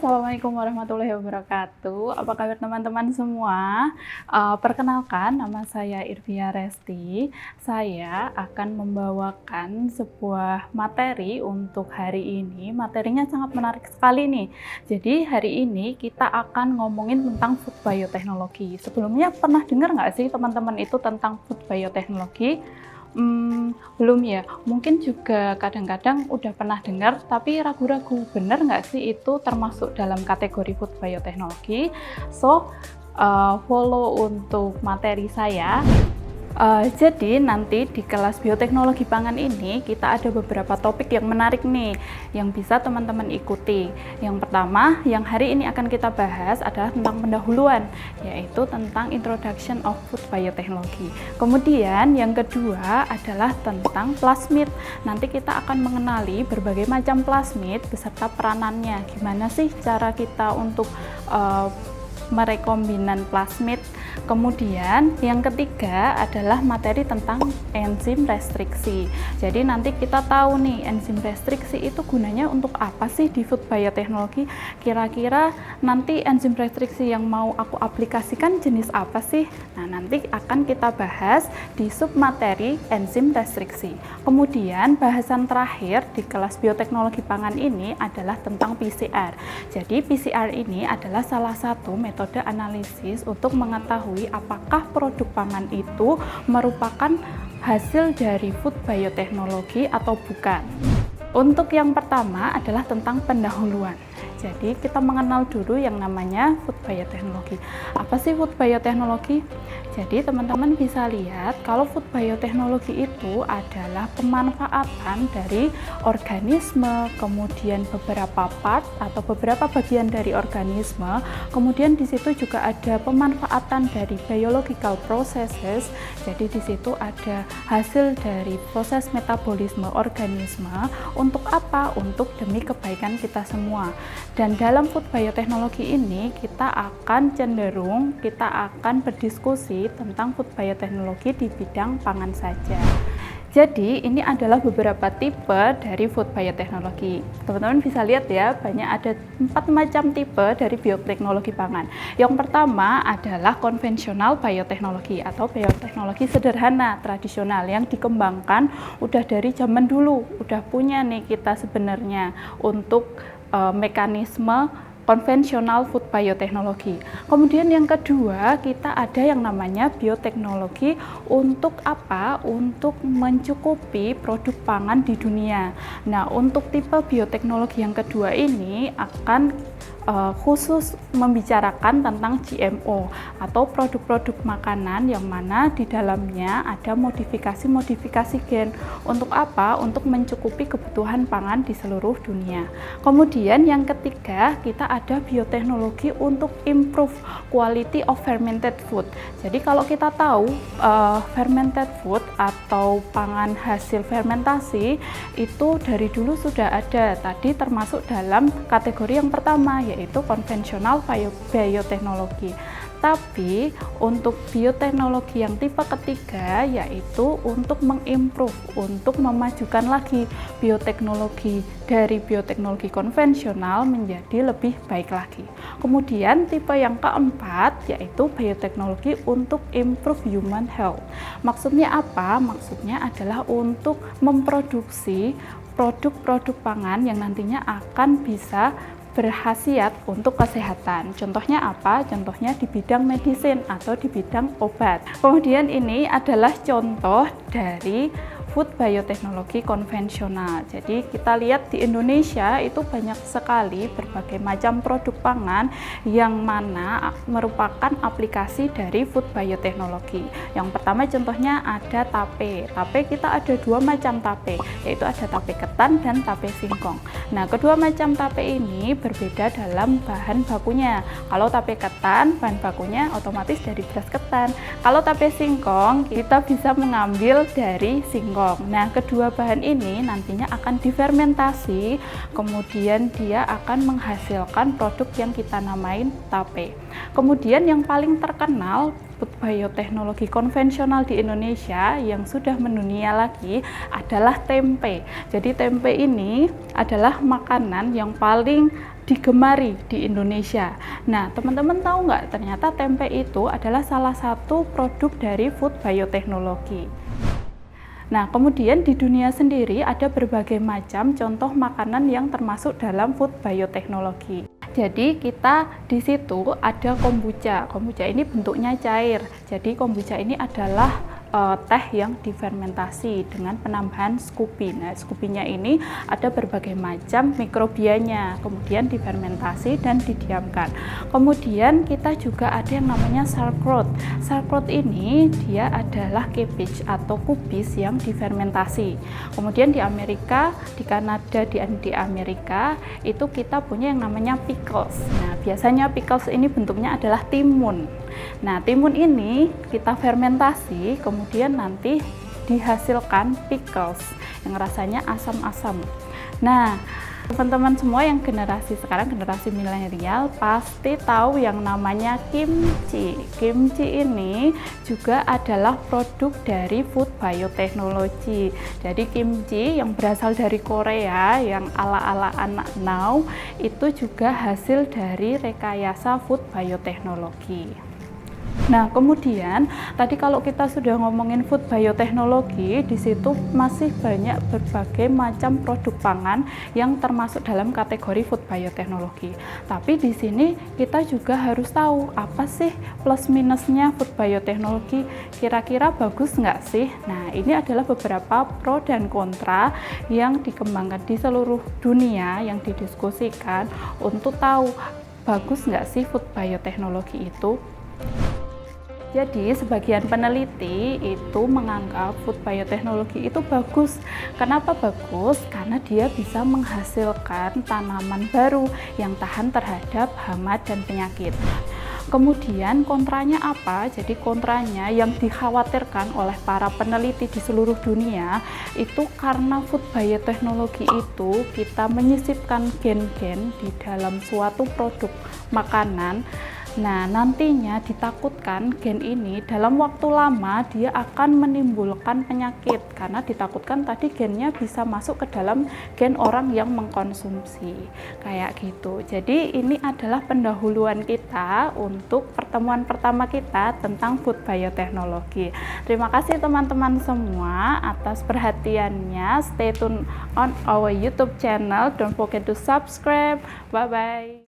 Assalamualaikum warahmatullahi wabarakatuh. Apa kabar teman-teman semua? Perkenalkan, nama saya Irvia Resti. Saya akan membawakan sebuah materi untuk hari ini. Materinya sangat menarik sekali nih. Jadi hari ini kita akan ngomongin tentang food bioteknologi. Sebelumnya pernah dengar nggak sih teman-teman itu tentang food bioteknologi? Belum ya, mungkin juga kadang-kadang udah pernah dengar tapi ragu-ragu bener nggak sih itu termasuk dalam kategori food bioteknologi. Follow untuk materi saya. Jadi nanti di kelas bioteknologi pangan ini kita ada beberapa topik yang menarik nih yang bisa teman-teman ikuti. Yang pertama yang hari ini akan kita bahas adalah tentang pendahuluan, yaitu tentang introduction of food biotechnology. Kemudian yang kedua adalah tentang plasmid. Nanti kita akan mengenali berbagai macam plasmid beserta peranannya. Gimana sih cara kita untuk merekombinan plasmid. Kemudian yang ketiga adalah materi tentang enzim restriksi. Jadi nanti kita tahu nih enzim restriksi itu gunanya untuk apa sih di food bioteknologi. Kira-kira nanti enzim restriksi yang mau aku aplikasikan jenis apa sih? Nah nanti akan kita bahas di submateri enzim restriksi. Kemudian bahasan terakhir di kelas bioteknologi pangan ini adalah tentang PCR. Jadi PCR ini adalah salah satu metode analisis untuk mengetahui apakah produk pangan itu merupakan hasil dari food bioteknologi atau bukan. Untuk yang pertama adalah tentang pendahuluan. Jadi kita mengenal dulu yang namanya food bioteknologi. Apa sih food bioteknologi? Jadi teman-teman bisa lihat kalau food bioteknologi itu adalah pemanfaatan dari organisme, kemudian beberapa part atau beberapa bagian dari organisme, kemudian di situ juga ada pemanfaatan dari biological processes. Jadi di situ ada hasil dari proses metabolisme organisme untuk apa? Untuk demi kebaikan kita semua. Dan dalam food bioteknologi ini kita akan berdiskusi tentang food bioteknologi di bidang pangan saja. Jadi ini adalah beberapa tipe dari food bioteknologi. Teman-teman bisa lihat ya, ada 4 macam tipe dari bioteknologi pangan. Yang pertama adalah konvensional bioteknologi atau bioteknologi sederhana tradisional yang dikembangkan udah dari zaman dulu, udah punya nih kita sebenarnya untuk mekanisme konvensional food bioteknologi. Kemudian yang kedua, kita ada yang namanya bioteknologi untuk apa? Untuk mencukupi produk pangan di dunia. Nah, untuk tipe bioteknologi yang kedua ini akan khusus membicarakan tentang GMO atau produk-produk makanan yang mana di dalamnya ada modifikasi-modifikasi gen. Untuk apa? Untuk mencukupi kebutuhan pangan di seluruh dunia. Kemudian yang ketiga, kita ada bioteknologi untuk improve quality of fermented food. Jadi kalau kita tahu fermented food atau pangan hasil fermentasi itu dari dulu sudah ada, tadi termasuk dalam kategori yang pertama yaitu konvensional bioteknologi. Tapi untuk bioteknologi yang tipe ketiga yaitu untuk mengimprove, untuk memajukan lagi bioteknologi dari bioteknologi konvensional menjadi lebih baik lagi. Kemudian tipe yang keempat yaitu bioteknologi untuk improve human health. Maksudnya apa? Maksudnya adalah untuk memproduksi produk-produk pangan yang nantinya akan bisa berkhasiat untuk kesehatan. Contohnya apa? Contohnya di bidang medicine atau di bidang obat. Kemudian ini adalah contoh dari food bioteknologi konvensional. Jadi kita lihat di Indonesia itu banyak sekali berbagai macam produk pangan yang mana merupakan aplikasi dari food bioteknologi. Yang pertama contohnya ada tape. Tape kita ada 2 macam tape, yaitu ada tape ketan dan tape singkong. Nah, kedua macam tape ini berbeda dalam bahan bakunya. Kalau tape ketan, bahan bakunya otomatis dari beras ketan. Kalau tape singkong, kita bisa mengambil dari singkong. Nah, kedua bahan ini nantinya akan difermentasi, kemudian dia akan menghasilkan produk yang kita namain tape. Kemudian yang paling terkenal food bioteknologi konvensional di Indonesia yang sudah mendunia lagi adalah tempe. Jadi tempe ini adalah makanan yang paling digemari di Indonesia. Nah, teman-teman tahu nggak, ternyata tempe itu adalah salah satu produk dari food bioteknologi. Nah, kemudian di dunia sendiri ada berbagai macam contoh makanan yang termasuk dalam food bioteknologi. Jadi kita di situ ada kombucha. Kombucha ini bentuknya cair. Jadi kombucha ini adalah teh yang difermentasi dengan penambahan Scoby. Nah, Scoby-nya ini ada berbagai macam mikrobianya, kemudian difermentasi dan didiamkan. Kemudian kita juga ada yang namanya sauerkraut. Sauerkraut ini dia adalah cabbage atau kubis yang difermentasi. Kemudian di Amerika, di Kanada, di Amerika itu kita punya yang namanya pickles. Nah, biasanya pickles ini bentuknya adalah timun. Nah, timun ini kita fermentasi, kemudian nanti dihasilkan pickles yang rasanya asam-asam. Nah, teman-teman semua yang generasi sekarang, generasi milenial, pasti tahu yang namanya kimchi. Kimchi ini juga adalah produk dari food bioteknologi. Jadi kimchi yang berasal dari Korea, yang ala-ala anak now, itu juga hasil dari rekayasa food bioteknologi. Nah, kemudian tadi kalau kita sudah ngomongin food bioteknologi, di situ masih banyak berbagai macam produk pangan yang termasuk dalam kategori food bioteknologi. Tapi di sini kita juga harus tahu apa sih plus minusnya food bioteknologi, kira-kira bagus nggak sih? Nah, ini adalah beberapa pro dan kontra yang dikembangkan di seluruh dunia, yang didiskusikan untuk tahu bagus nggak sih food bioteknologi itu. Jadi sebagian peneliti itu menganggap food bioteknologi itu bagus. Kenapa bagus? Karena dia bisa menghasilkan tanaman baru yang tahan terhadap hama dan penyakit. Kemudian kontranya apa? Jadi kontranya yang dikhawatirkan oleh para peneliti di seluruh dunia itu karena food bioteknologi itu kita menyisipkan gen-gen di dalam suatu produk makanan. Nah, nantinya ditakutkan gen ini dalam waktu lama dia akan menimbulkan penyakit karena ditakutkan tadi gennya bisa masuk ke dalam gen orang yang mengkonsumsi. Kayak gitu. Jadi ini adalah pendahuluan kita untuk pertemuan pertama kita tentang food bioteknologi. Terima kasih teman-teman semua atas perhatiannya. Stay tune on our YouTube channel. Don't forget to subscribe. Bye-bye.